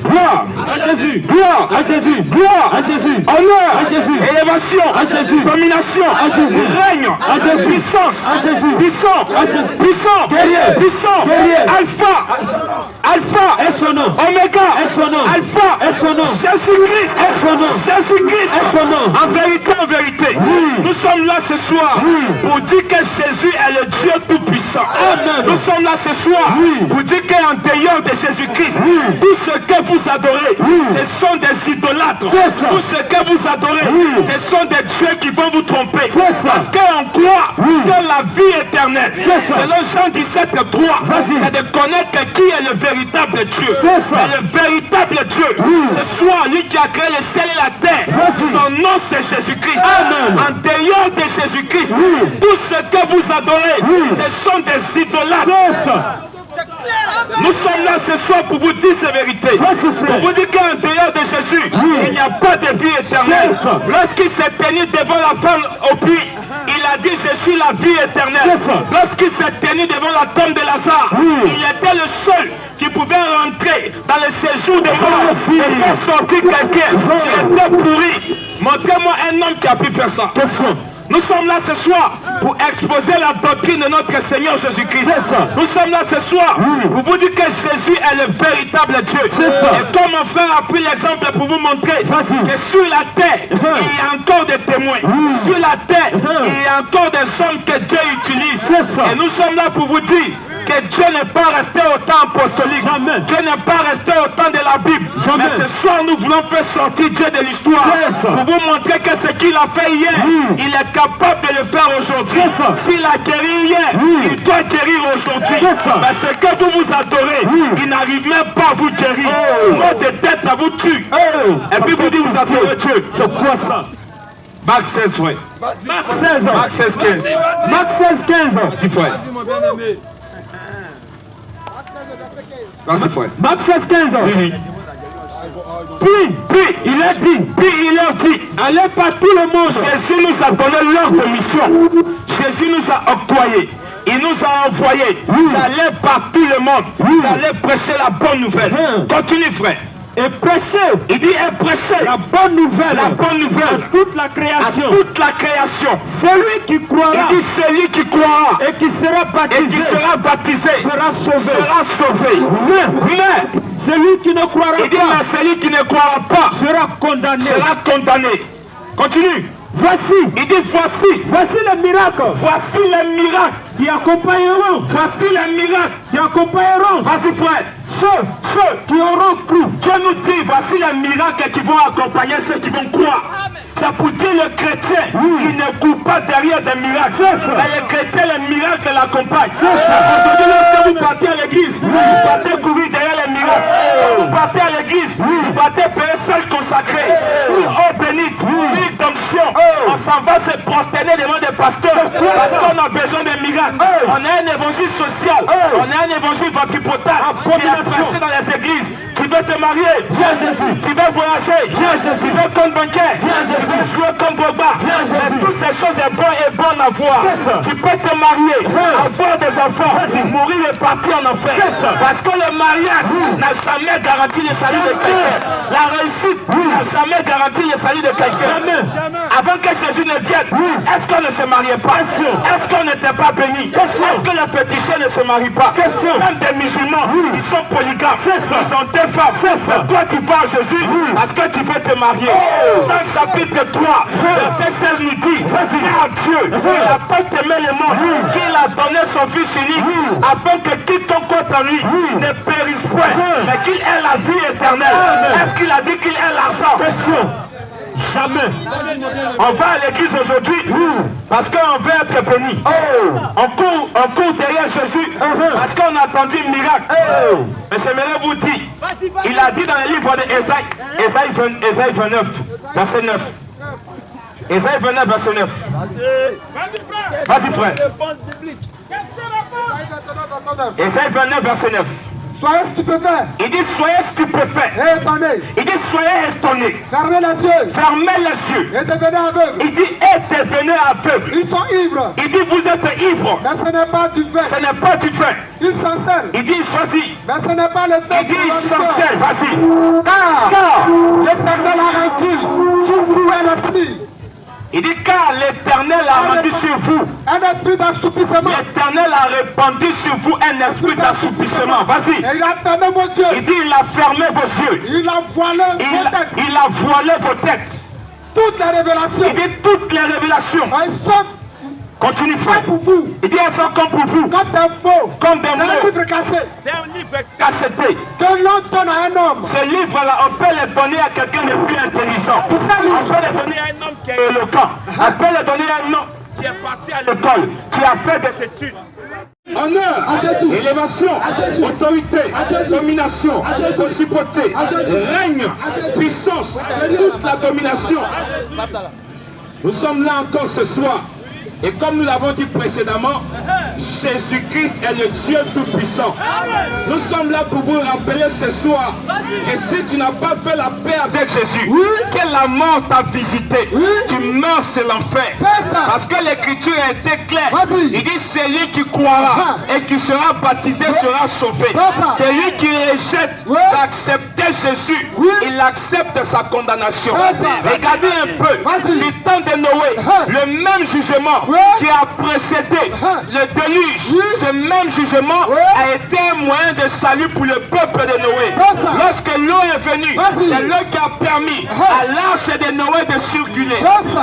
Gloire à Jésus. Gloire à Jésus. Gloire à Jésus. Honneur à Jésus. Élévation à Jésus. Domination à Jésus. Règne à Jésus. Puissance à Jésus. Puissant à Jésus. Puissant. Guerrier. Puissant. Guerrier. Alpha. Alpha est son nom. Oméga est son nom. Alpha est son nom. Jésus-Christ est son nom. Jésus-Christ est son nom. En vérité, nous sommes là ce soir pour dire que Jésus est le Dieu Tout-Puissant. Nous sommes là ce soir pour dire qu'en dehors de Jésus-Christ, tout ce que vous adorez, ce sont des idolâtres. Tout ce que vous adorez, ce sont des dieux qui vont vous tromper. Parce qu'on croit que la vie éternelle, selon Jean 17, 3, c'est de connaître qui est le véritable Dieu. C'est le véritable Dieu. Ce soir, lui qui a créé le ciel et la terre, son nom c'est Jésus-Christ. En dehors de Jésus-Christ, tout ce que vous adorez, ce sont des idolâtres. Nous sommes là ce soir pour vous dire ces vérités. Pour vous dire qu'en dehors de Jésus, il n'y a pas de vie éternelle. Lorsqu'il s'est tenu devant la femme au puits, il a dit je suis la vie éternelle. Lorsqu'il s'est tenu devant la tombe de Lazare, il était le seul qui pouvait rentrer dans le séjour de mort et faire sortir quelqu'un qui était pourri. Montrez-moi un homme qui a pu faire ça. Nous sommes là ce soir pour exposer la doctrine de notre Seigneur Jésus-Christ. Nous sommes là ce soir pour vous dire que Jésus est le véritable Dieu. Et comme mon frère a pris l'exemple pour vous montrer que sur la terre, il y a encore des témoins. Sur la terre, il y a encore des hommes que Dieu utilise. Et nous sommes là pour vous dire que Dieu n'est pas resté au temps apostolique. Dieu n'est pas resté au temps de la Bible. Mais ce soir, nous voulons faire sortir Dieu de l'histoire pour vous montrer que ce qu'il a fait hier, il est capable de le faire aujourd'hui. S'il a guéri hier, il doit guérir aujourd'hui. Mais ce que vous adorez, il n'arrive même pas à vous guérir. Mot de tête, ça vous tue. Et puis vous dites, vous adorez Dieu. C'est quoi ça? Marc 16, ouais. Marc 16, 15. Marc 16, 15. Si, frère. Marc 16, 15. Puis, il a dit, allez par tout le monde. Jésus nous a donné l'ordre de mission. Jésus nous a octroyé. Il nous a envoyé d'aller par tout le monde, d'aller prêcher la bonne nouvelle. Continue, frère. Et prêcher, il dit et prêcher la bonne nouvelle à toute la création. Celui qui croira, il dit celui qui croira et qui sera baptisé, sera sauvé. Mais celui qui ne croira pas, il dit mais celui qui ne croira pas sera condamné. Continue. Il dit voici les miracles qui accompagneront. Vas-y, frère. Ceux qui auront cru. Dieu nous dit, voici les miracles qui vont accompagner ceux qui vont croire. C'est pour dire le chrétien qui ne court pas derrière des miracles. Mais le chrétien, les miracles l'accompagnent. Aujourd'hui, lorsque vous partez à l'église, vous partez courir derrière les miracles. Quand vous partez à l'église, vous partez payer seul consacré. Oh bénite, une d'onction. On s'en va se prosterner devant des pasteurs parce qu'on a besoin de miracles. On a un évangile social, on a un évangile vampipotable qui est prêché dans les églises. Tu veux te marier, viens Jésus. Tu veux voyager, viens Jésus. Tu veux comme banquier, viens Jésus. Tu veux jouer comme Boba, mais toutes ces choses sont bonnes à voir. Tu peux te marier, avoir des enfants, mourir et partir en enfer. Parce que le mariage n'a jamais garanti le salut de quelqu'un. La réussite n'a jamais garanti le salut de quelqu'un. Avant que Jésus ne vienne, est-ce qu'on ne se mariait pas? Est-ce qu'on n'était pas béni? Est-ce que les féticheurs ne se marient pas? Même des musulmans, ils sont polygames. Ils ont deux femmes. Mais toi tu vas à Jésus parce que tu veux te marier. 5 chapitre 3, verset 16 nous dit, car Dieu n'a pas aimé le monde, qu'il a donné son Fils unique, afin que quiconque croit en lui ne périsse point, mais qu'il ait la vie éternelle. Est-ce qu'il a dit qu'il ait l'argent? Jamais. On va à l'église aujourd'hui parce qu'on veut être béni. On court derrière Jésus parce qu'on a entendu un miracle. Mais j'aimerais vous dire, il a dit dans le livre de Ésaïe 29, verset 9. Ésaïe 29, verset 9. Vas-y, frère. Ésaïe 29, verset 9. Soyez stupéfaits. Il dit soyez stupéfaits. Et étonnés. Il dit soyez étonnés. Fermez les yeux. Fermez les yeux. Et devenez aveugles. Il dit et devenez aveugles. Ils sont ivres. Il dit vous êtes ivres. Mais ce n'est pas du vin. Ce n'est pas du vin. Ils s'en servent. Il dit choisis. Mais ce n'est pas le Il fait dit de s'en sert. Vas-y. Car l'Éternel a rendu sur vous un esprit. Il dit car l'Éternel a rendu sur vous. Un esprit d'assoupissement. L'Éternel a répandu sur vous un esprit d'assoupissement. Vas-y. Et il a fermé vos yeux. Il dit il a fermé vos yeux. Il a voilé vos têtes. Il a voilé vos têtes. Toutes les révélations. Il dit toutes les révélations. Elles sont Continue frère. pour vous. Il dit elles sont comme pour vous. Comme des faux. Comme des D'un mots. livre caché. D'un livre cacheté. Que l'on donne à un homme. Ce livre-là, on peut le donner à quelqu'un de plus intelligent. On peut le donner à un homme qui est éloquent. On peut le donner à un homme qui est parti à l'école, qui a fait des études. Honneur, élévation, autorité, domination, principauté, règne, puissance, toute la domination. Nous sommes là encore ce soir. Et comme nous l'avons dit précédemment, Jésus-Christ est le Dieu Tout-Puissant. Nous sommes là pour vous rappeler ce soir que si tu n'as pas fait la paix avec Jésus, que la mort t'a visité, tu meurs sur l'enfer. Parce que l'écriture a été claire. Il dit celui qui croira et qui sera baptisé sera sauvé. Celui qui rejette d'accepter Jésus, il accepte sa condamnation. Regardez un peu, du temps de Noé, le même jugement qui a précédé le déluge, ce même jugement a été un moyen de salut pour le peuple de Noé. Lorsque l'eau est venue, c'est l'eau qui a permis à l'arche de Noé de circuler.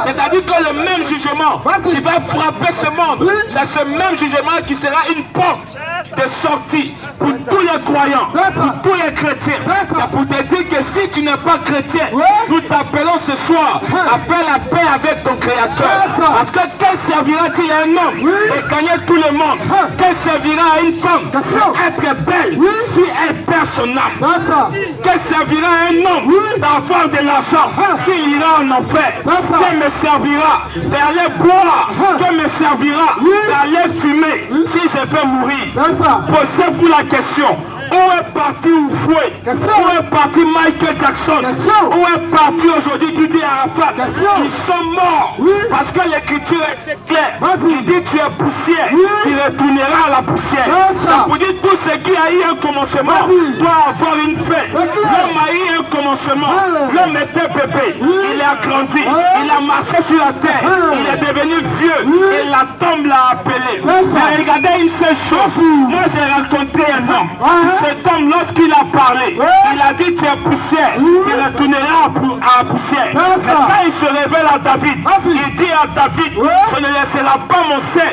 C'est-à-dire que le même jugement qui va frapper ce monde, c'est ce même jugement qui sera une porte de sortie pour tous les croyants, pour tous les chrétiens. C'est pour te dire que si tu n'es pas chrétien, nous t'appelons ce soir à faire la paix avec ton Créateur. Parce que quel servira-t-il à un homme de gagner tout le monde? Quel servira à une femme d'être belle si elle perd son âme? Quel servira à un homme d'avoir de l'argent s'il ira en enfer? Quel me servira d'aller boire? Quel me servira d'aller fumer si je vais mourir? Posez-vous la question. Où est parti Oufoué? Où est parti Michael Jackson? Où est parti aujourd'hui Didier Arafat? Ils sont morts parce que l'écriture est claire. Il dit tu es poussière, tu retourneras à la poussière. Ça veut dire tout ce qui a eu un commencement doit avoir une fin. L'homme a eu un commencement. L'homme était bébé, il a grandi, il a marché sur la terre, il est devenu vieux et la tombe l'a appelé. Mais regardez une seule chose, moi j'ai rencontré un homme. Cet homme, lorsqu'il a parlé, il a dit tu es poussière, tu retourneras à la poussière. Mais quand il se révèle à David, il dit à David, je ne laisserai pas mon sein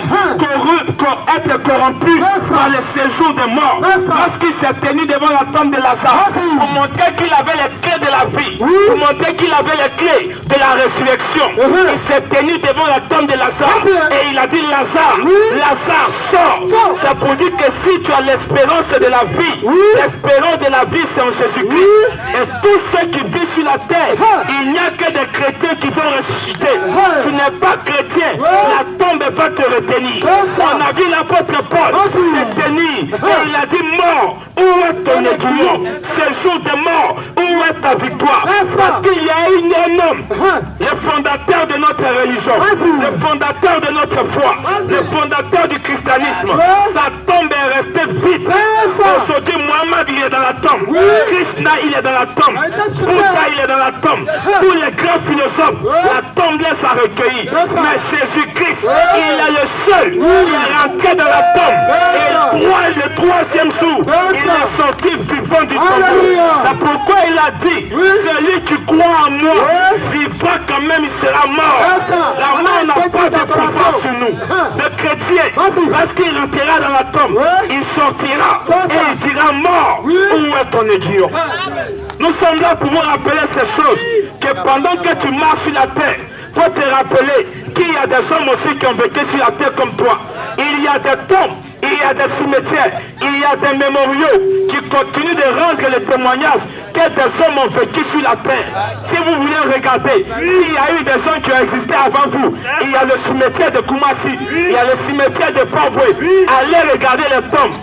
être corrompu par le séjour des morts. Lorsqu'il s'est tenu devant la tombe de Lazare, pour montrer qu'il avait les clés de la vie, pour montrer qu'il avait les clés de la résurrection, il s'est tenu devant la tombe de Lazare et il a dit Lazare, Lazare sort. C'est pour dire que si tu as l'espérance de la vie, l'espérance de la vie c'est en Jésus-Christ. Et tous ceux qui vivent sur la terre, il n'y a que des chrétiens qui vont ressusciter. Tu n'es pas chrétien, la tombe va te retenir. On a vu l'apôtre Paul se tenir et il a dit mort, où est ton aiguillon? Ce jour de mort, où est ta victoire? Parce qu'il y a un homme, le fondateur de notre religion, le fondateur de notre foi, le fondateur du christianisme. Sa tombe est restée vide. Aujourd'hui, Mohamed, il est dans la tombe. Krishna, il est dans la tombe. Bouddha, il est dans la tombe. Tous les grands philosophes, la tombe laisse à recueillir. Mais Jésus-Christ, il est le seul qui est rentré dans la tombe. Et le troisième jour, il est sorti vivant du tombeau. C'est pourquoi il a dit, celui qui croit en moi vivra quand même, il sera mort. La mort n'a pas de pouvoir sur nous. Le chrétien, lorsqu'il rentrera dans la tombe, il sortira et il dira mort, où est ton aiguillon? Nous sommes là pour vous rappeler ces choses, que pendant que tu marches sur la terre, il faut te rappeler qu'il y a des hommes aussi qui ont vécu sur la terre comme toi. Il y a des tombes, il y a des cimetières, il y a des mémoriaux qui continuent de rendre le témoignage que des hommes ont vécu sur la terre. Si vous voulez regarder, il y a eu des gens qui ont existé avant vous. Il y a le cimetière de Koumassi, il y a le cimetière de Pamboué. Allez regarder les tombes.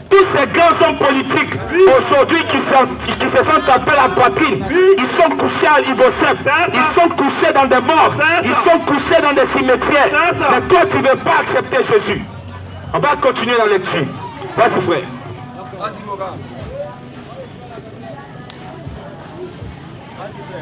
Tous ces grands hommes politiques, aujourd'hui, qui se sont tapés la poitrine, ils sont couchés à Ivocep, ils sont couchés dans des morts, ils sont couchés dans des cimetières. Mais toi, tu ne veux pas accepter Jésus. On va continuer la lecture. Vas-y, frère.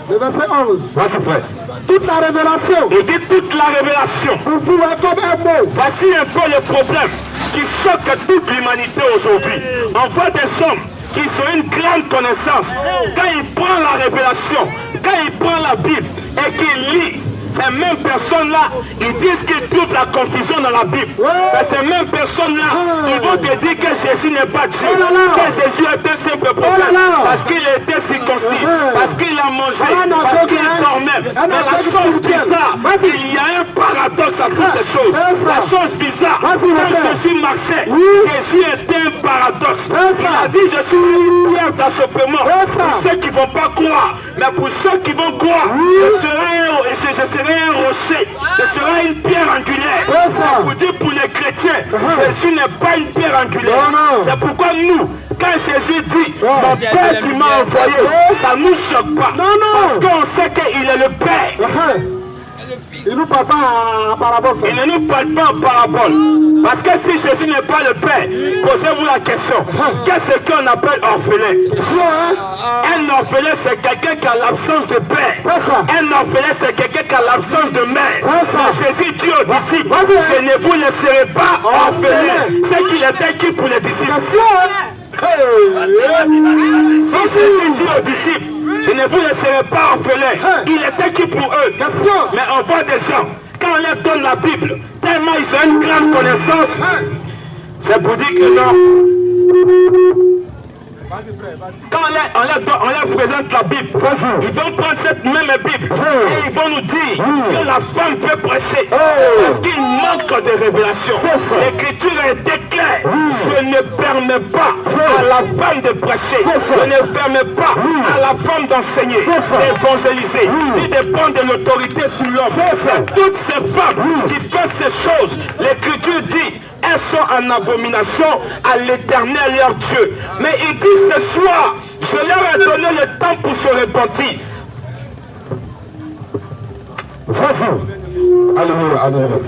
Le verset 11. Vas-y, frère. Toute la révélation. Il dit toute la révélation. Pour vous est comme un mot. Voici un peu le problème qui choque toute l'humanité aujourd'hui. On voit des hommes qui ont une grande connaissance. Quand ils prennent la révélation, quand ils prennent la Bible et qu'ils lisent, ces mêmes personnes-là, ils disent qu'ils trouvent la confusion dans la Bible. Mais ces mêmes personnes-là, ils vont te dire que Jésus n'est pas Dieu, que Jésus est un simple prophète, parce qu'il était circoncis, parce qu'il a mangé, parce qu'il dormait. Mais la chose bizarre, il y a un paradoxe à toutes les choses. La chose bizarre, quand Jésus marchait, Jésus était un paradoxe. Il a dit, je suis une pierre d'achoppement pour ceux qui ne vont pas croire. Mais pour ceux qui vont croire, je serai un rocher, ce sera une pierre angulaire. Vous dites pour les chrétiens, Jésus n'est pas une pierre angulaire. C'est pourquoi nous, quand Jésus dit, mon Père qui m'a envoyé, ça ne nous choque pas. Parce qu'on sait qu'il est le Père. Il ne nous parle pas en parabole. Il ne nous parle pas en parabole. Parce que si Jésus n'est pas le Père, posez-vous la question. Qu'est-ce qu'on appelle orphelin? Un orphelin, c'est quelqu'un qui a l'absence de père. Un orphelin, c'est quelqu'un qui a l'absence de mère. Mais Jésus dit aux disciples, je ne vous laisserai pas orphelin. C'est qu'il était qui pour les disciples? Si Jésus dit aux disciples, je ne vous laisserai pas orphelin, il était qui pour eux? Mais on voit des gens, quand on leur donne la Bible, tellement ils ont une grande connaissance, c'est pour dire que non. Quand on leur présente la Bible, ils vont prendre cette même Bible et ils vont nous dire que la femme peut prêcher parce qu'il manque de révélation. L'écriture a été claire. Je ne permets pas à la femme de prêcher. Je ne permets pas à la femme d'enseigner, d'évangéliser, ni de prendre de l'autorité sur l'homme. Toutes ces femmes qui font ces choses, l'écriture dit, elles sont en abomination à l'Éternel leur Dieu. Mais il dit ce soir, je leur ai donné le temps pour se repentir. Alléluia, alléluia.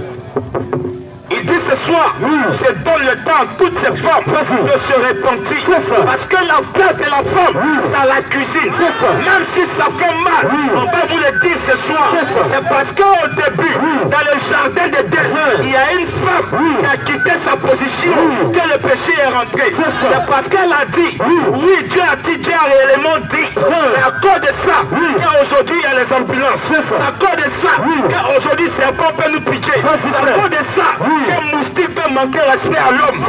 Il dit ce soir, je donne le temps à toutes ces femmes de se repentir. Parce que la place de la femme, c'est à la cuisine. Même si ça fait mal, on va vous le dire ce soir. C'est parce qu'au début, dans le jardin d'Éden, il y a une femme qui a quitté sa position, que le péché est rentré. C'est parce qu'elle a dit, oui, Dieu a dit, Dieu a réellement dit. C'est à cause de ça qu'aujourd'hui il y a les ambulances. C'est à cause de ça qu'aujourd'hui c'est un peu peut nous piquer. C'est à cause de ça qu'un moustique peut manquer respect à l'homme.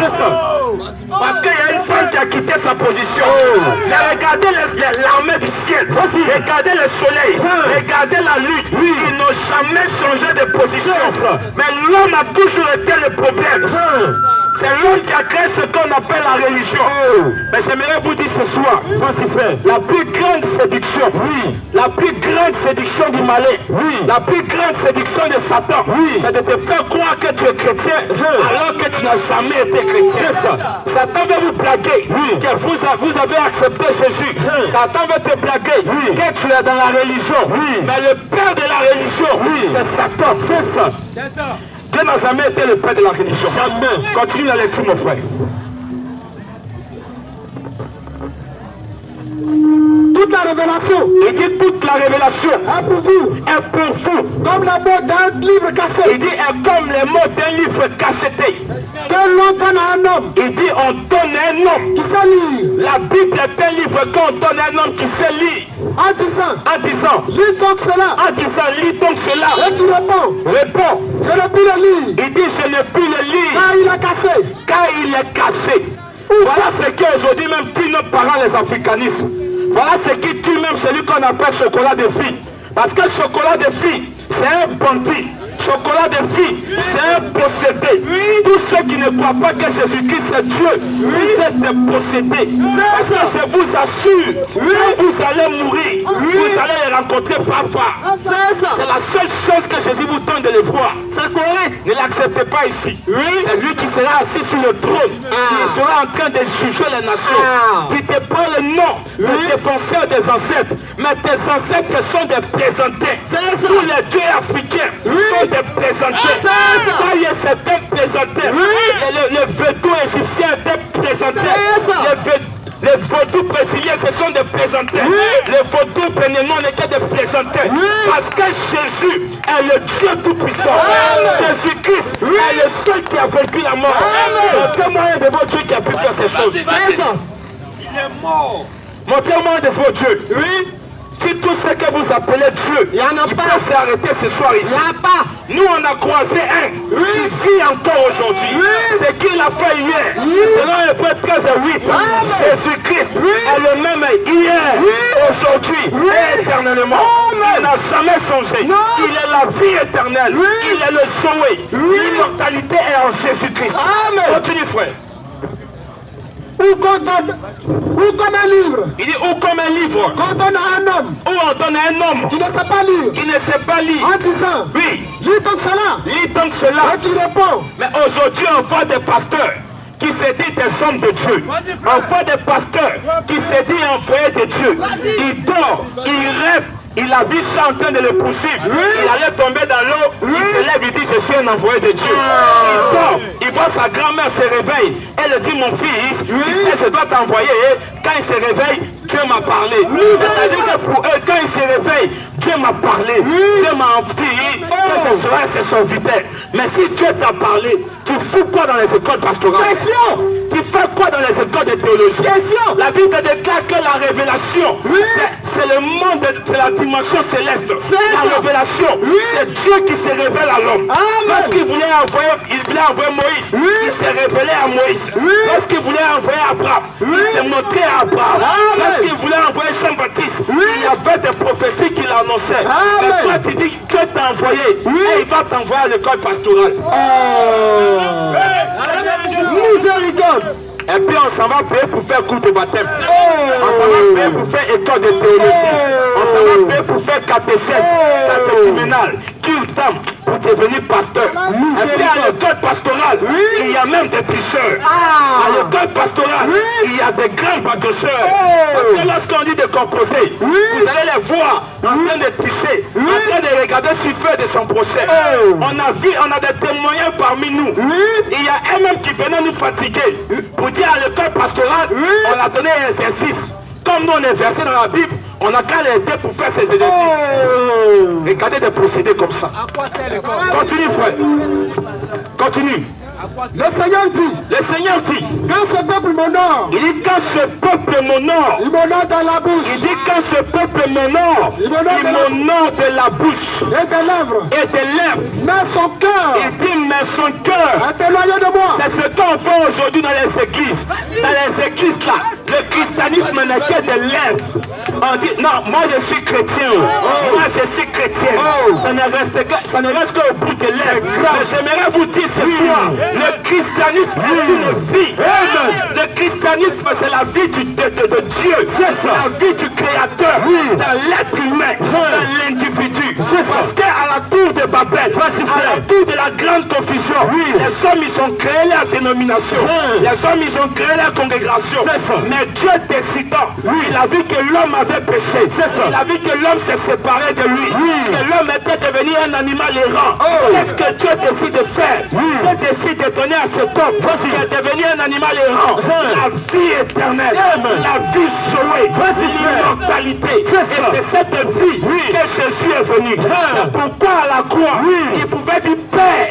Parce qu'il y a une femme qui a quitté sa position. Mais regardez l'armée du ciel. Regardez le soleil. Regardez la lune. Ils n'ont jamais changé de position. Mais l'homme a toujours été le problème. C'est l'homme qui a créé ce qu'on appelle la religion. Mais j'aimerais vous dire ce soir, la plus grande séduction, la plus grande séduction du malin, la plus grande séduction de Satan, c'est de te faire croire que tu es chrétien alors que tu n'as jamais été chrétien. Satan veut vous blaguer que vous avez accepté Jésus. Satan veut te blaguer que tu es dans la religion. Mais le père de la religion, c'est Satan. C'est ça. Dieu n'a jamais été le père de la religion. Jamais. Continue la lecture, mon frère. Toute la révélation. Il dit toute la révélation. Est pour vous. Est pour vous. Comme les mots d'un livre caché. Il dit est comme les mots d'un livre cacheté. Que l'on donne à un homme. Il dit on donne à un homme qui sait lire. La Bible est un livre qu'on donne à un homme qui sait lire. En disant. Lis donc cela. En disant lis donc cela. Et tu réponds. Réponds. Je ne puis le lire. Il dit je ne puis le lire. Car il est caché. Car il est caché. Voilà ce qui aujourd'hui même tue nos parents les africanistes. Voilà ce qui tue même celui qu'on appelle chocolat de fille. Parce que chocolat de fille, c'est un bandit. Chocolat de vie, c'est un possédé. Tous ceux qui ne croient pas que Jésus-Christ est Dieu, vous êtes des possédés. Parce que je vous assure, quand vous allez mourir, vous allez les rencontrer parfois. C'est la seule chose que Jésus vous donne de les voir. C'est correct. Ne l'acceptez pas ici. C'est lui qui sera assis sur le trône, qui sera en train de juger les nations. Tu te prends le nom de défenseur des ancêtres, mais tes ancêtres sont des plaisantés. Tous les dieux africains sont des plaisantés. Voyez, c'est un plaisanteur. Le vaudou égyptien est un plaisanteur. Les vaudous brésiliens, ce sont des plaisanteurs. Les vaudous béninois n'étaient des plaisanteurs. Parce que Jésus est le Dieu Tout-Puissant. Jésus-Christ est le seul qui a vaincu la mort. Montrez-moi un de vos dieux qui a pu faire ces choses. Il est mort. Montrez-moi un de vos dieux. Si tout ce que vous appelez Dieu, il peut s'arrêter ce soir ici. Nous, on a croisé un qui vit encore aujourd'hui. C'est qu'il a fait hier. Selon Hébreux 13 et 8. Jésus-Christ est le même hier, aujourd'hui et éternellement. Il n'a jamais changé. Il est la vie éternelle. Il est le Zoé. L'immortalité est en Jésus-Christ. Continue, frère. Ou comme un livre. Il dit ou comme un livre. Quand on donne à un homme. Où on donne à un homme Qui ne sait pas lire. qui ne sait pas lire. En disant. Oui. Lis donc cela. Lis donc cela. Et qui répond. Mais aujourd'hui, on voit des pasteurs qui se disent des hommes de Dieu. On voit des pasteurs qui se disent envoyés de Dieu. Il dort, il rêve. Il a vu ça en train de le poursuivre. Il allait tomber dans l'eau. Il se lève, il dit, je suis un envoyé de Dieu. Il dort, il voit sa grand-mère se réveille. Elle dit, mon fils, tu sais, je dois t'envoyer. Quand il se réveille, Dieu m'a parlé. C'est-à-dire que pour eux, quand il se réveille, Dieu m'a parlé. Dieu m'a dit que ce serait ses serviteurs. Mais si Dieu t'a parlé, tu fous quoi dans les écoles pastorales? Tu fais quoi dans les écoles de théologie? La Bible déclare que la révélation, c'est le monde, c'est la dimension céleste. La révélation, c'est Dieu qui se révèle à l'homme. Lorsqu'il voulait envoyer Moïse, il s'est révélé à Moïse. Lorsqu'il voulait envoyer Abraham, il s'est montré à Abraham. Lorsqu'il voulait envoyer Jean-Baptiste, il y avait des prophéties qu'il annonçait. Mais toi, tu dis que Dieu t'a envoyé et il va t'envoyer à l'école pastorale. Miséricorde. Et puis on s'en va payer pour faire cours de baptême. On s'en va payer pour faire école de théologie. On s'en va payer pour faire catéchèse, catéchuménal, culte pour devenir pasteur. Et puis à l'école pastorale, il y a même des tricheurs. À l'école pastorale, il y a des grands badosseurs. Parce que lorsqu'on dit de composer, vous allez les voir en train de tricher, en train de regarder sur de son procès. On a des témoins parmi nous. Il y a un même qui venait nous fatiguer pour dire à l'école pastorale, on a donné un exercice. Comme nous on est versé dans la Bible, on a qu'à l'aider pour faire ces exercices. Regardez des procédés comme ça. Continue, frère. Continue. Le Seigneur dit, quand ce peuple m'honore, il dit quand ce peuple m'honore, il m'honore dans la bouche, il dit quand ce peuple m'honore, il m'honore de la bouche et des lèvres, mais son cœur, il dit mais son cœur est éloigné de moi. C'est ce qu'on fait aujourd'hui dans les églises. Dans les églises là, le christianisme n'est que des lèvres. On dit non, moi je suis chrétien, moi je suis chrétien. Ça ne reste qu'au bout des lèvres. Mais j'aimerais vous dire ce soir, le christianisme est une vie. Le christianisme c'est la vie de Dieu. C'est la vie du créateur. C'est l'être humain. C'est l'individu. Parce qu'à la tour de Babel, à la tour de la grande confusion, les hommes ils ont créé leur dénomination. Les hommes ils ont créé leur congrégation. Mais Dieu décidant, il a vu que l'homme avait péché. Il a vu que l'homme s'est séparé de lui. Que l'homme était devenu un animal errant. Qu'est-ce que Dieu décide de faire? Dieu décide de donner à cet homme qui est devenu un animal errant la vie éternelle, la vie sauvée, l'immortalité. Et c'est cette vie que Jésus est venu. C'est pourquoi à la croix, il pouvait dire Père,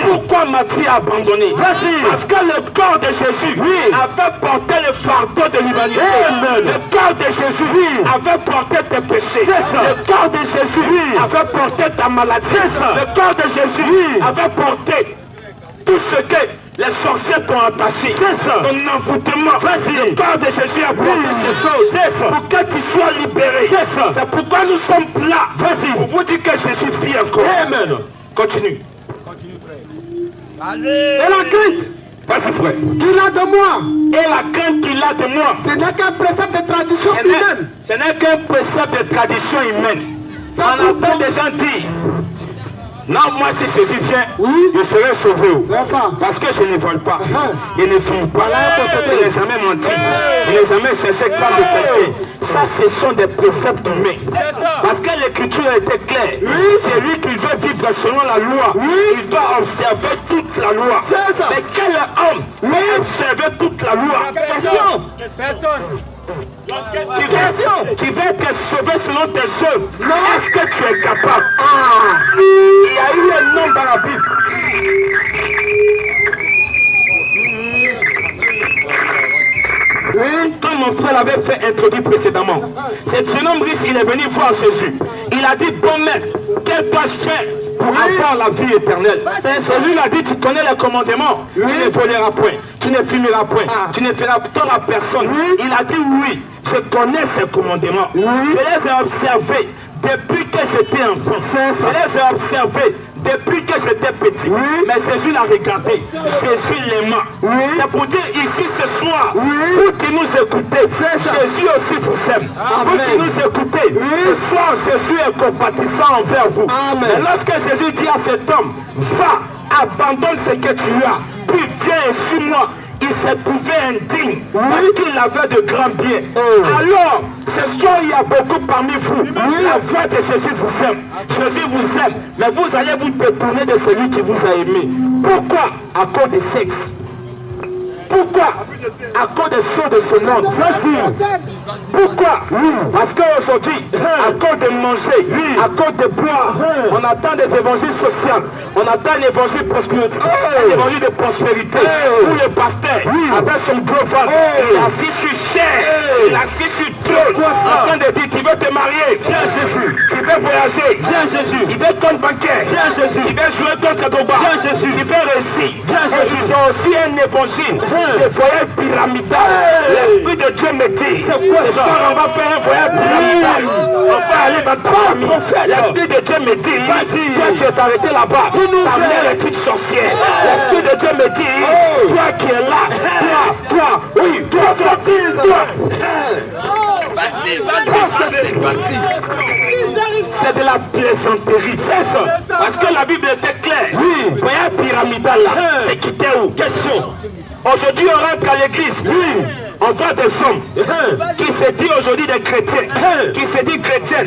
pourquoi m'as-tu abandonné? Parce que le corps de Jésus avait porté le fardeau de l'humanité. Le corps de Jésus avait porté tes péchés. Le corps de Jésus avait porté ta maladie. Le corps de Jésus avait porté tout ce que les sorciers t'ont attaché, ton envoûtement. Le corps de Jésus a porté ces choses pour que tu sois libéré. C'est pourquoi nous sommes là. Pour vous dire que Jésus vit encore. Amen. Continue. Et la crainte Vas-y, frère. qu'il a de moi, Et la crainte qu'il a de moi, ce n'est qu'un précepte de tradition humaine. ce n'est qu'un précepte de tradition humaine. On entend des gens dire, non, moi si Jésus vient, je serai sauvé. C'est ça. Parce que je ne vole pas, je ne fume pas, je n'ai jamais menti, je n'ai jamais cherché comme de quelqu'un. Ça, ce sont des préceptes humains. Parce que l'écriture était claire. C'est lui qui veut vivre selon la loi. Il doit observer toute la loi. Mais quel homme peut observer toute la loi? Personne. Tu veux être sauvé selon tes œuvres. Est-ce que tu es capable? Il y a eu un nom dans la Bible. Comme mon frère l'avait fait introduire précédemment. Ce homme riche, il est venu voir Jésus. Il a dit, bon maître, que dois-je faire pour avoir la vie éternelle? Jésus lui a dit, tu connais les commandements. Tu ne voleras point, tu ne fumeras point, tu ne feras tort à personne. Il a dit, oui, je connais ces commandements. Je les ai observés depuis que j'étais enfant. Je les ai observés depuis que j'étais petit. Mais Jésus l'a regardé. Jésus l'aima. C'est pour dire ici ce soir, vous qui nous écoutez, Jésus aussi vous aime. Vous qui nous écoutez, ce soir Jésus est compatissant envers vous. Et lorsque Jésus dit à cet homme, va, abandonne ce que tu as, puis viens et suis-moi. Il s'est trouvé indigne parce qu'il avait de grands biens. Alors, ce soir, il y a beaucoup parmi vous. La voix de Jésus vous aime. Jésus vous aime. Mais vous allez vous détourner de celui qui vous a aimé. Pourquoi? À cause du sexe. Pourquoi? À cause des choses de ce monde. Pourquoi? Parce qu'aujourd'hui, à cause de manger, à cause de boire, on attend des évangiles sociaux, on attend un évangile prospérité, un évangile de prospérité, où le pasteur, avec son gros ventre, il est assis sur chair, il est assis sur trône, en train de dire, tu veux te marier, viens Jésus, tu veux voyager, viens Jésus, tu veux compte bancaire, viens Jésus, tu veux jouer contre ton bar, viens Jésus, tu veux réussir, viens Jésus. Ils ont aussi un évangile de voyage pyramidal. L'Esprit de Dieu me dit, on va faire un voyage pyramidal. On va aller dans ta famille. L'Esprit de Dieu me dit, toi tu es arrêté là-bas, ta mère est une sorcière. L'Esprit de Dieu me dit, toi qui es là, c'est de la plaisanterie, c'est ça. Parce que la Bible était claire. Voyage pyramidal là, c'est quitter où? Question. Aujourd'hui, on rentre à l'église. On voit des hommes qui se disent aujourd'hui des chrétiens, qui se disent chrétiens.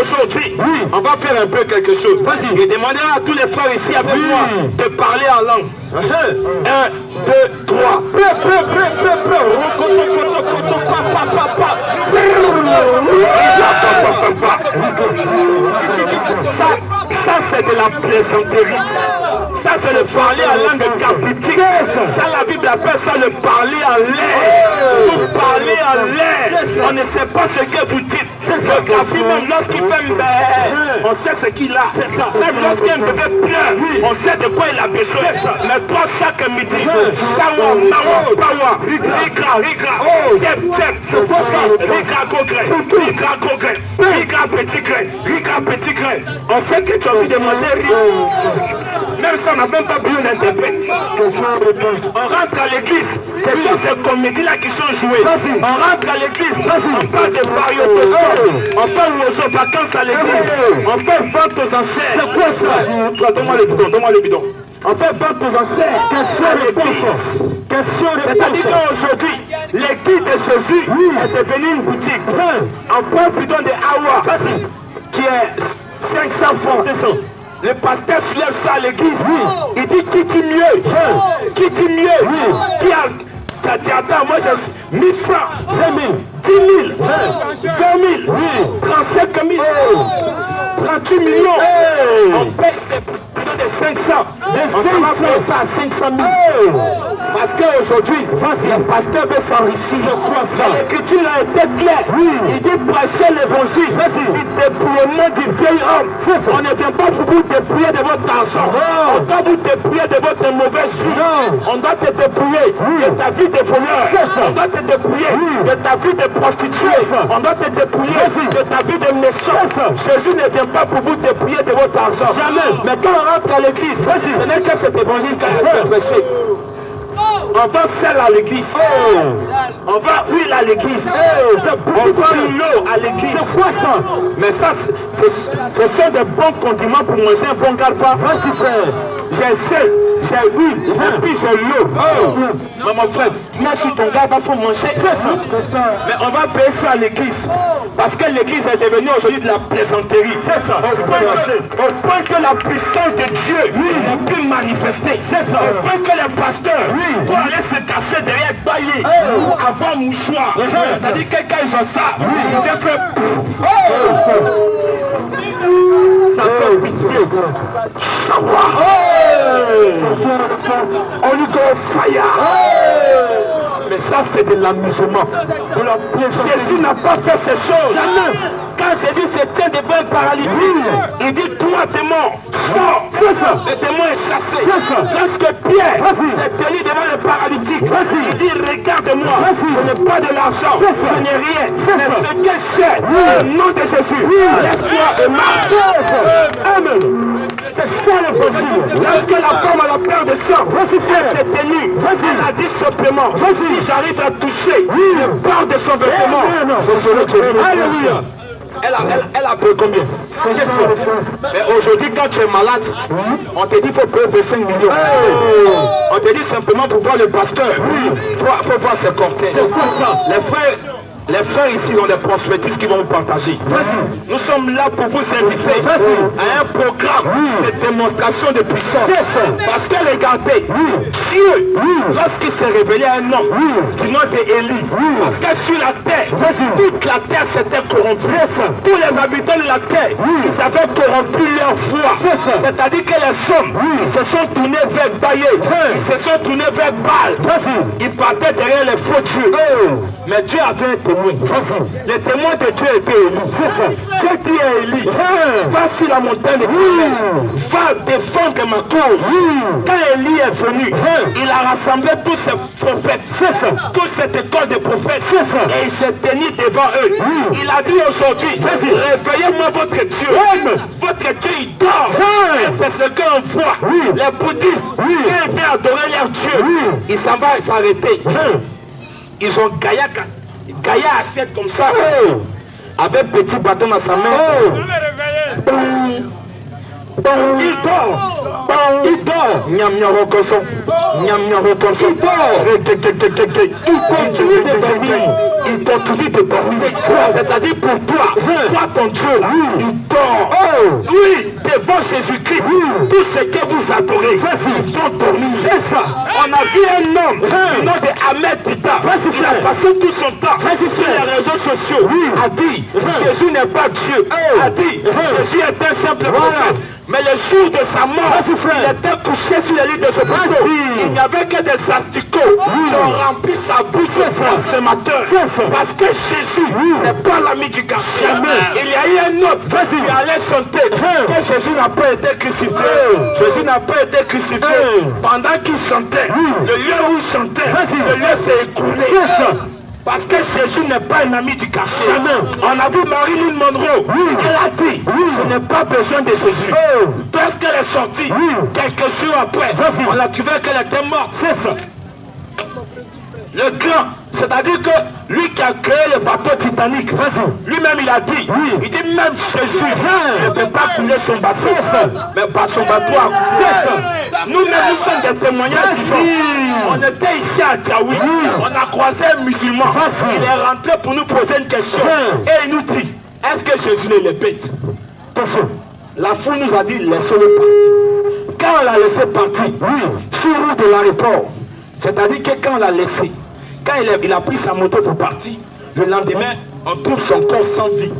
Aujourd'hui, on va faire un peu quelque chose. Et demander à tous les frères ici avec moi de parler en langue. 1, 2, 3. Ça c'est de la plaisanterie. Ça c'est le parler en langue capitale. Ça la Bible appelle ça le parler en l'air. Vous parlez en l'air. On ne sait pas ce que vous dites. Le capitaine même lorsqu'il fait on sait ce qu'il a. Même lorsqu'un bébé pleure, on sait de quoi il a besoin. Mais toi chaque midi, Shawa, Mawa, Pawa, Rigra, c'est quoi ça? Rigra congrès, Rigra petit grain. On sait que tu as envie de manger riz. Même ça, on n'a même pas besoin d'interprète. On rentre à l'église, ce sont ces comédies-là qui sont jouées. On rentre à l'église, on parle de variétés, on parle aux vacances à l'église, on fait vente aux enchères. C'est quoi ça? Donne-moi le bidon, On fait vente aux enchères. C'est-à-dire qu'aujourd'hui, l'église de Jésus est devenue une boutique. On prend un bidon de Awa qui est 500 francs. Le pasteur soulève ça à l'église. Il dit qui dit mieux? Qui dit mieux? Qui a dit attends, moi j'ai 1000 francs, 20 000, 10 000, 20 000, 35 000, 38 millions. On paye ces bidons de 500. On va faire ça à 500 000. Parce qu'aujourd'hui, le pasteur veut s'enrichir. L'écriture a été claire. Il dit prêcher l'évangile du dépouillement du vieil homme. On ne vient pas pour vous dépouiller de votre argent. On doit vous dépouiller de votre mauvaise vie. On doit te dépouiller de ta vie de voleur. On doit te dépouiller de ta vie de prostituée. On doit te dépouiller de ta vie de méchant. Jésus ne vient pas pour vous dépouiller de votre argent. Jamais. Mais quand on rentre à l'église, ce n'est que cet évangile qui a été prêché. On va sel à l'église. On va huile à l'église. On va l'eau à l'église. C'est quoi ça? Mais ça, ce sont des bons condiments pour manger un bon garba. Vas-y frère. J'ai sel, j'ai huile, et puis j'ai l'eau. Mais mon frère, moi sur ton garba, il faut manger. Mais on va payer ça à l'église. Parce que l'église est devenue aujourd'hui de la plaisanterie. C'est ça. Au point que la puissance de Dieu n'est plus manifestée. C'est ça. Au point que les pasteurs doivent aller se cacher derrière bailler ou avant mouchoir. C'est-à-dire que quand ils ont ça, ils fait... Ça fait pitié. Ça va. On lui dit fire. Mais ça, c'est de l'amusement. Jésus n'a pas fait ces choses. Quand Jésus se tient devant un paralytique, il dit, toi, démon, sors. Le démon est chassé. Lorsque Pierre s'est tenu devant le paralytique, il dit, regarde-moi, je n'ai pas de l'argent, je n'ai rien. Mais ce que j'ai, au nom de Jésus, laisse-toi et marche. Amen. C'est ça l'évangile. Lorsque la femme a la peur de sang, elle s'est tenue. Elle a dit simplement, si j'arrive à toucher le bord de son vêtement, je serai guéri. Alléluia. Elle a payé combien? Mais aujourd'hui, quand tu es malade, on te dit qu'il faut payer 25 millions. On te dit simplement pour voir le pasteur. Il faut voir ses cortèges. Les frères ici ont des prospectus qui vont vous partager. Nous sommes là pour vous inviter à un programme de démonstration de puissance. Parce que regardez, Dieu, lorsqu'il s'est révélé à un homme du nom d'Élie, parce que sur la terre, toute la terre s'était corrompue. Tous les habitants de la terre, ils avaient corrompu leur foi. C'est-à-dire que les hommes, ils se sont tournés vers Baïe, ils se sont tournés vers Baal. Ils partaient derrière les faux dieux. Mais Dieu avait un témoin. Le témoin de Dieu était Élie. Dieu dit à Élie, va sur la montagne de Dieu, va défendre ma cause. Quand Élie est venu, il a rassemblé tous ses prophètes, toute cette école de prophètes, et il s'est tenu devant eux. Il a dit aujourd'hui, réveillez-moi votre Dieu. Votre Dieu, il dort. Et c'est ce qu'on voit. Les bouddhistes, quand ils viennent adorer leur Dieu, ils s'en vont s'arrêter. Ils ont Gaïa assiette comme ça, avec petit bâton dans sa main. Il dort. Il dort. Miam miam reconson. Miam miam reconson. Il dort. Il continue de dormir. Il continue de dormir. C'est-à-dire pour toi, ton Dieu, il dort. Oui, devant Jésus-Christ, tout ce que vous adorez, ils ont dormi. C'est ça. On a vu un homme du nom de Ahmed Tita. Il a passé tout son temps sur les réseaux sociaux. A dit, Jésus n'est pas Dieu. A dit, Jésus est un simple prophète. Mais le jour de sa mort, il était couché sur le lit de ce bateau. Il n'y avait que des asticots qui ont rempli sa bouche consommateur. Parce que Jésus n'est pas l'ami du quartier. Il y a eu un autre qui allait chanter que Jésus n'a pas été crucifié. Jésus n'a pas été crucifié. Pendant qu'il chantait, le lieu où il chantait, le lieu s'est écoulé. Parce que Jésus n'est pas un ami du quartier. On a vu Marilyn Monroe. Elle a dit, je n'ai pas besoin de Jésus. Lorsqu'elle est sortie, quelques jours après, on a trouvé qu'elle était morte. C'est ça. Le grand, c'est-à-dire que lui qui a créé le bateau Titanic, lui-même il a dit, il dit même Jésus ne peut pas couler son bateau, mais par son bateau a coulé. Nous-mêmes nous sommes des témoignages vivants. On était ici à Djaoui, on a croisé un musulman, il est rentré pour nous poser une question et il nous dit, est-ce que Jésus ne les bête? La foule nous a dit, laissez-le partir. Quand on l'a laissé partir, sur route de l'aéroport, c'est-à-dire que quand on l'a laissé, quand il a pris sa moto pour partir, le lendemain, on trouve son corps sans vie.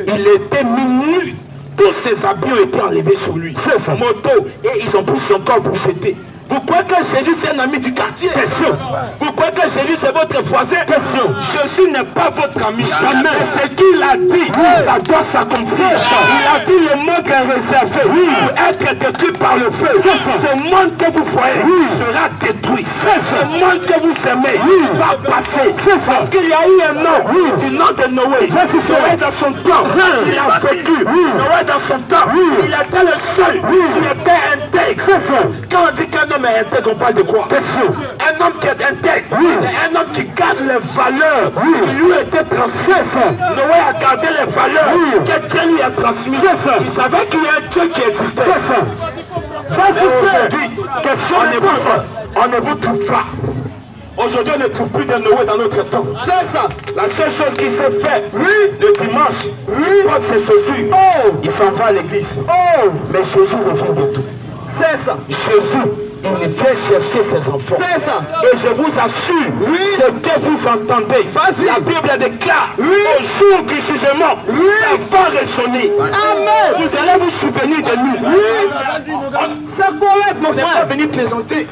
Il était minuit. Tous ses habits ont été enlevés sur lui. C'est sa moto. Et ils ont pris son corps pour jeter. Vous croyez que Jésus c'est un ami du quartier? Question. Vous croyez que Jésus c'est votre voisin? Question. Jésus n'est pas votre ami. Jamais. Ce qu'il a dit, ça doit s'accomplir. Il a dit le monde est réservé pour être détruit par le feu. Ce monde que vous voyez sera détruit. Ce monde que vous aimez va passer. Parce qu'il y a eu un homme du nom de Noé. Noé dans son temps, il a vécu. Noé dans son temps, il était le seul qui était intègre. Quand on dit qu'un homme est intègre, on parle de quoi? Un homme qui est intègre, c'est un homme qui garde les valeurs qui lui étaient transmises. Noé a gardé les valeurs que Dieu lui a transmises. Il savait qu'il y a un Dieu qui existait. Aujourd'hui, on ne vous trouve pas. Aujourd'hui, on ne trouve plus de Noé dans notre temps. C'est ça. La seule chose qui s'est faite le dimanche, porte ses chaussures. Il s'en va à l'église. Mais Jésus revient bientôt. C'est ça. Jésus, il vient chercher ses enfants. C'est ça. Et je vous assure, ce que vous entendez, la Bible déclare, au jour du jugement, ça va résonner. Amen. Vous allez vous souvenir de nous. C'est correct, mon frère. On n'est pas venu plaisanter.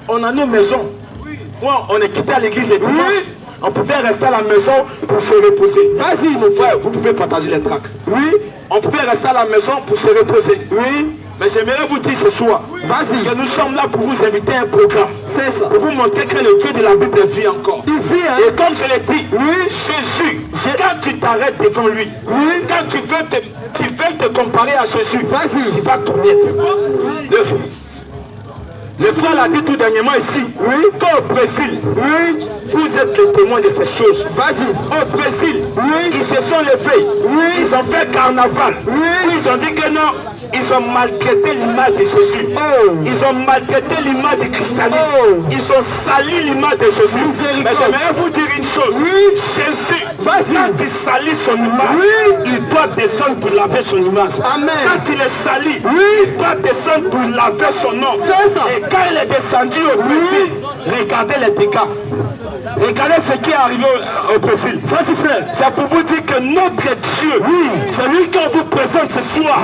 On a nos maisons. Moi, on est quitté à l'église les dimanches. On pouvait rester à la maison pour se reposer. Vas-y, mon frère, vous pouvez partager les tracts. On pouvait rester à la maison pour se reposer. Mais j'aimerais vous dire ce soir que nous sommes là pour vous inviter à un programme. C'est ça. Pour vous montrer que le Dieu de la Bible vit encore. Il vit, hein? Et comme je l'ai dit, Jésus, quand tu t'arrêtes devant lui, quand tu veux te comparer à Jésus, tu vas tourner. Le frère l'a dit tout dernièrement ici, qu'au Brésil, vous êtes les témoins de ces choses. Au Brésil, ils se sont levés, ils ont fait carnaval, ils ont dit que non, ils ont maltraité l'image de Jésus, ils ont maltraité l'image du christianisme, ils ont sali l'image de Jésus. Mais j'aimerais vous dire une chose, Jésus, quand il salit son image, il doit descendre pour laver son image. Quand il est sali, il doit descendre pour laver son nom. Et quand il est descendu au Brésil, regardez les dégâts. Regardez ce qui est arrivé au Brésil. C'est pour vous dire que notre Dieu, celui qu'on vous présente ce soir,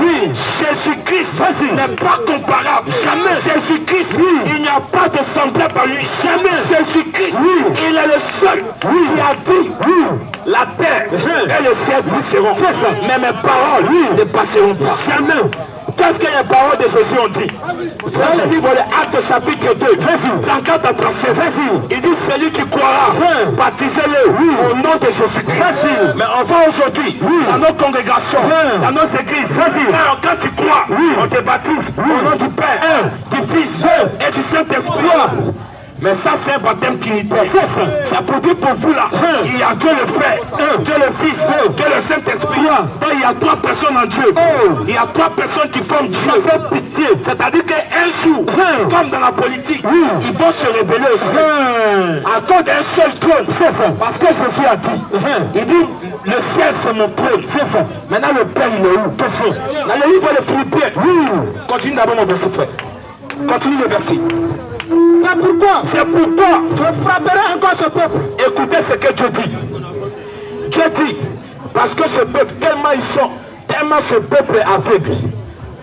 Jésus-Christ n'est pas comparable. Jamais. Jésus-Christ, il n'y a pas de semblable à lui. Jamais. Jésus-Christ, il est le seul qui a dit la terre et le ciel passeront. Mais mes paroles ne passeront pas. Jamais. Qu'est-ce que les paroles de Jésus ont dit? C'est le livre de Actes chapitre 2, 34 à 37. Il dit celui qui croira, baptisez-le au nom de Jésus-Christ. Mais on va aujourd'hui, dans nos congrégations, dans nos églises, quand tu crois, on te baptise au nom du Père, du Fils et du Saint-Esprit. Mais ça c'est un baptême trinitaire. C'est pour dire pour vous là, il y a Dieu le Père, Dieu le Fils, Dieu le Saint-Esprit. Donc il y a trois personnes en Dieu. Il y a trois personnes qui forment Dieu. Pitié. C'est-à-dire qu'un jour, comme dans la politique, ils vont se rébeller aussi. À cause d'un seul trône. Parce que Jésus a dit, il dit, le ciel c'est mon trône. Maintenant le Père il est où? Dans le livre de Philippiens, continue d'abord mon verset frère. Continue le verset. C'est pourquoi je frapperai encore ce peuple. Écoutez ce que Dieu dit. Dieu dit, parce que ce peuple, tellement ce peuple est aveugle,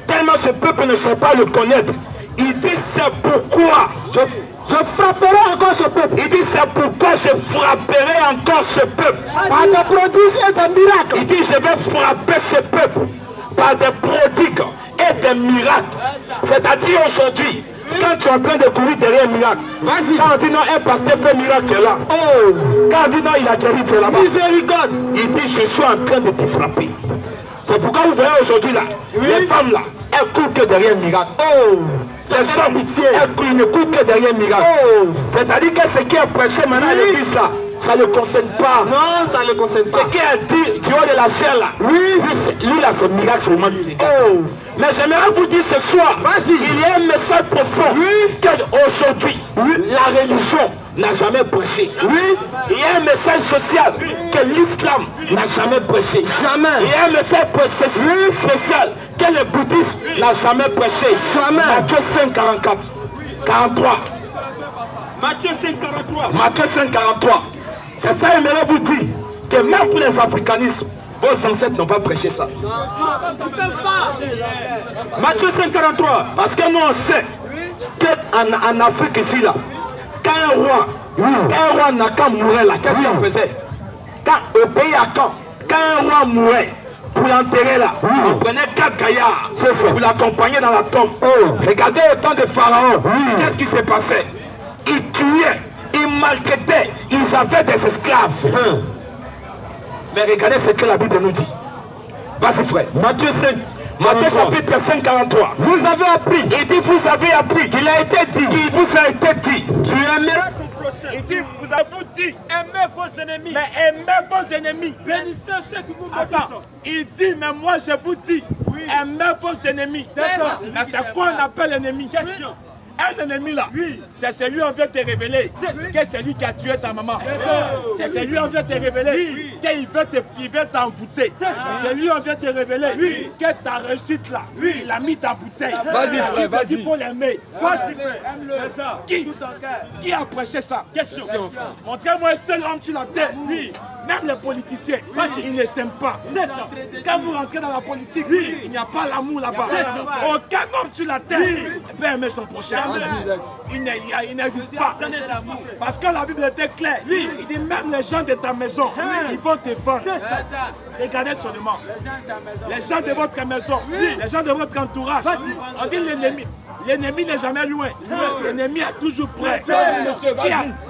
tellement ce peuple ne sait pas le connaître. Il dit, c'est pourquoi je frapperai encore ce peuple. Il dit, c'est pourquoi je frapperai encore ce peuple. Par des prodiges et des miracles. Il dit, je vais frapper ce peuple par des prodiges et des miracles. C'est-à-dire aujourd'hui, quand tu es en train de courir derrière un miracle, quand on dit non, un pasteur fait un miracle, tu es là. Quand on dit non, il a guéri, tu es là-bas. Il dit, je suis en train de te frapper. C'est pourquoi vous voyez aujourd'hui là, les femmes là, elles courent que derrière un miracle. Les hommes, elles ne courent que derrière un miracle. C'est-à-dire que ce qui est prêché maintenant à l'église là, ça ne le concerne pas. Non, ça ne le concerne pas. Ce qui est dit du haut de la chair là, lui là, c'est miracle seulement du Mais j'aimerais vous dire ce soir, il y a un message profond qu'aujourd'hui, la religion n'a jamais prêché. Il y a un message social que l'islam n'a jamais prêché. Il y a un message spécial que le bouddhisme n'a jamais prêché. Matthieu 5, 44, 43. Matthieu 5, 43. Matthieu 5, 43. C'est ça, j'aimerais vous dire que même pour les africanismes, vos ancêtres n'ont pas prêché ça. Matthieu 5, 43. Parce que nous on sait qu'en Afrique ici, là, quand un roi n'a qu'à mourir là, qu'est-ce qu'on faisait? Quand au pays à quand un roi mourait, pour l'enterrer là, on prenait 4 gaillards pour l'accompagner dans la tombe. Regardez le temps de Pharaon, qu'est-ce qui s'est passé? Ils tuaient, ils maltraitaient, ils avaient des esclaves. Mais regardez ce que la Bible nous dit. Vas-y frère, Matthieu 5. Matthieu chapitre 5, 43. Vous avez appris. Il dit vous avez appris. Il a été dit. Il vous a été dit. Tu aimeras ton prochain. Il dit vous avez dit. Aimez vos ennemis. Mais aimez vos ennemis. Bénissez ceux qui vous maudissent. Il dit mais moi je vous dis. Aimez vos ennemis. C'est quoi on appelle l'ennemi? Question. Un ennemi là, c'est celui on vient te révéler que c'est lui qui a tué ta maman. C'est celui on vient te révéler qu'il veut t'envoûter. C'est lui on vient te révéler que ta réussite là, il a mis ta bouteille. Vas-y frère, vas-y. Il faut l'aimer. Vas-y frère, aime-le. Qui a prêché ça? Question. Montrez-moi un seul homme sur la terre. Même les politiciens, ils ne s'aiment pas. Quand vous rentrez dans la politique, il n'y a pas l'amour là-bas. Aucun homme sur la terre peut aimer son prochain. Il n'existe pas. Parce que la Bible était claire. Il dit même les gens de ta maison, ils vont te vendre. Regardez seulement. Les gens de votre maison, les gens de votre entourage. On dit l'ennemi. L'ennemi n'est jamais loin. L'ennemi est toujours prêt.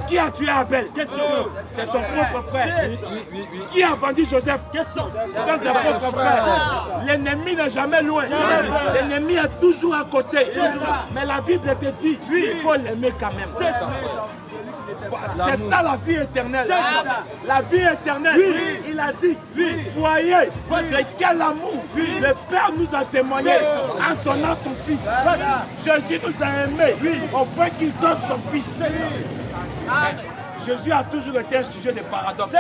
Qui a tué Abel? C'est son propre frère. Qui a vendu Joseph? C'est son propre frère. L'ennemi n'est jamais loin. L'ennemi est toujours à côté. Mais la Bible te dit, il faut l'aimer quand même. C'est ça la vie éternelle. La vie éternelle, il a dit, voyez de quel amour le Père nous a témoigné en donnant son Fils. Jésus nous a aimés au point qu'il donne son Fils. Jésus a toujours été un sujet de paradoxe.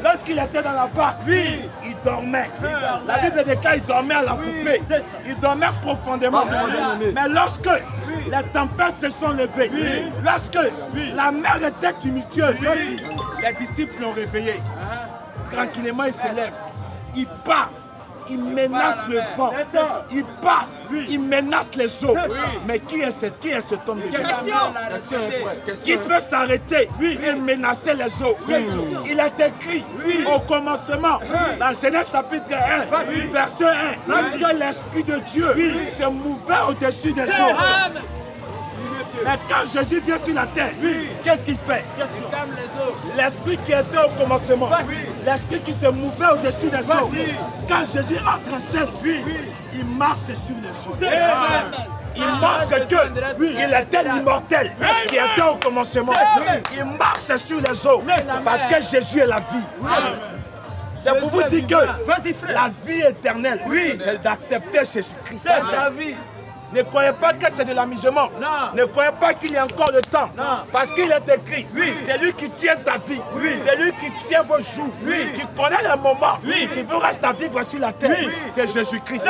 Lorsqu'il était dans la barque, il dormait. La Bible déclare qu'il dormait à la poupée. Il dormait profondément. Mais lorsque les tempêtes se sont levées, lorsque la mer était tumultueuse, les disciples l'ont réveillé. Tranquillement, il se lève. Il part. Il menace le vent. Il part. Il menace les eaux. Mais qui est cet homme de Jésus? Qui peut s'arrêter et menacer les eaux? Il est écrit au commencement, dans Genèse chapitre 1, verset 1, que l'Esprit de Dieu se mouvait au-dessus des eaux. Mais quand Jésus vient sur la terre, qu'est-ce qu'il fait? L'esprit qui était au commencement, l'esprit qui se mouvait au-dessus des eaux. Quand Jésus entre en scène, il marche sur les eaux. Il montre qu'il était l'immortel qui était au commencement. Il marche sur les eaux parce que Jésus est la vie. C'est pour vous dire que la vie éternelle, c'est d'accepter Jésus-Christ. C'est la vie. Ne croyez pas que c'est de l'amusement. Ne croyez pas qu'il y a encore le temps. Parce qu'il est écrit, c'est lui qui tient ta vie. C'est lui qui tient vos jours. Qui connaît le moment. Qui vous reste à vivre sur la terre. C'est Jésus-Christ.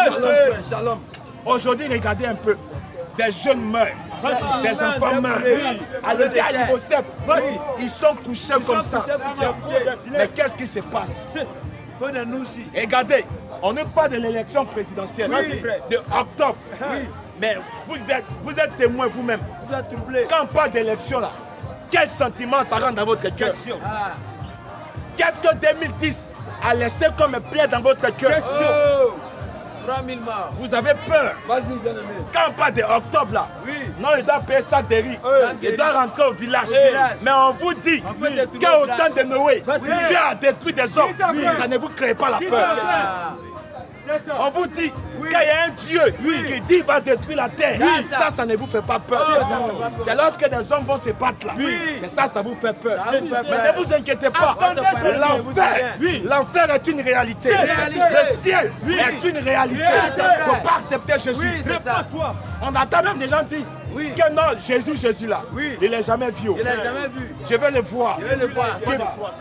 Aujourd'hui, regardez un peu. Des jeunes meurent. Des enfants meurent. Allez-y à l'Ivocep. Ils sont couchés comme ça. Mais qu'est-ce qui se passe? Regardez, on ne parle pas de l'élection présidentielle de octobre. Mais vous êtes témoin vous-même. Vous êtes troublé. Quand on parle d'élection là, quel sentiment ça rend dans votre cœur? Qu'est-ce que 2010 a laissé comme plaie dans votre cœur? 3000 morts. Vous avez peur. Quand on parle de octobre là, non, il doit payer ça de riz. Il doit rentrer au village. Mais on vous dit qu'au temps de Noé, Dieu a détruit des hommes. Ça ne vous crée pas la peur. On vous dit qu'il y a un Dieu qui dit qu'il va détruire la terre. Ça ne vous fait pas peur. C'est lorsque des hommes vont se battre là. C'est ça vous fait peur. Mais ne vous inquiétez pas. L'enfer est une réalité. Le ciel est une réalité. Il ne faut pas accepter Jésus. On entend même des gens dire que non, Jésus là, il n'est jamais vu. Je vais le voir.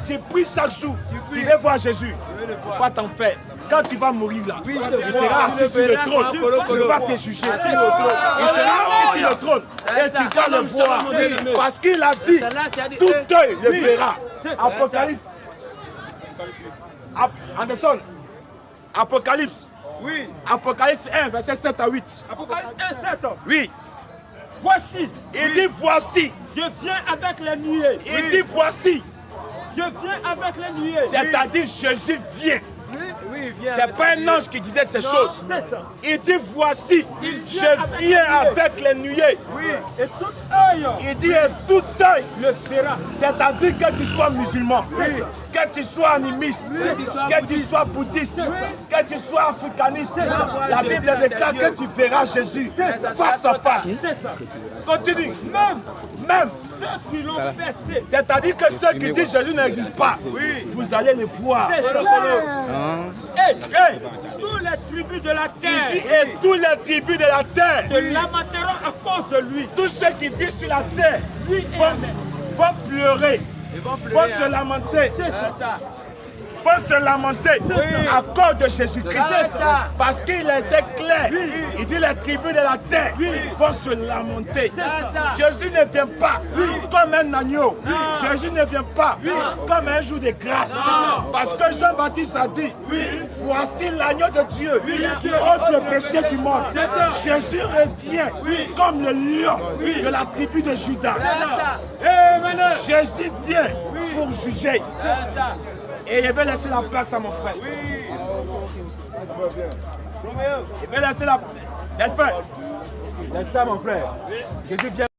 Tu pries chaque jour. Tu veux voir Jésus. Il ne faut pas t'en faire. Quand tu vas mourir là, il sera assis sur le trône, il va te juger. Il sera assis sur le trône et tu vas le voir. Parce qu'il a dit, tout œil le verra. Apocalypse. Anderson. Apocalypse. Apocalypse 1, verset 7 à 8. Apocalypse 1, 7. Oui. voici. Il dit voici. Je viens avec les nuées. Il dit voici. Je viens avec les nuées. C'est-à-dire Jésus vient. Oui, viens. C'est pas un ange qui disait ces choses. C'est ça. Il dit voici, je viens avec les nuées. Oui. Et tout œil Il dit et tout œil. le fera. C'est-à-dire que tu sois musulman, Oui. que tu sois animiste, que tu sois bouddhiste, que tu sois africaniste. La Bible déclare que tu verras Jésus face à face. C'est ça. Continue. Même ceux qui l'ont percé. C'est-à-dire que ceux qui disent Jésus n'existe pas, vous allez les voir. C'est ça. Hey, hey. Toutes les tribus de la Il dit, terre et tous les tribus de la terre, se lamenteront à cause de lui. tous ceux qui vivent sur la terre, Lui et Amen. vont pleurer, vont se lamenter. C'est ça. Vont se lamenter à cause de Jésus-Christ. C'est ça. Parce qu'il était clair. Il dit les tribus de la terre vont se lamenter. ça. Jésus ne vient pas comme un agneau. Jésus ne vient pas comme un jour de grâce. Parce que Jean-Baptiste a dit, voici l'agneau de Dieu qui ôte le péché du monde. Jésus revient comme le lion de la tribu de Judas. Jésus vient pour juger. Et je vais laisser la place à mon frère. Je vais laisser la place. Laisse ça, mon frère. Jésus vient.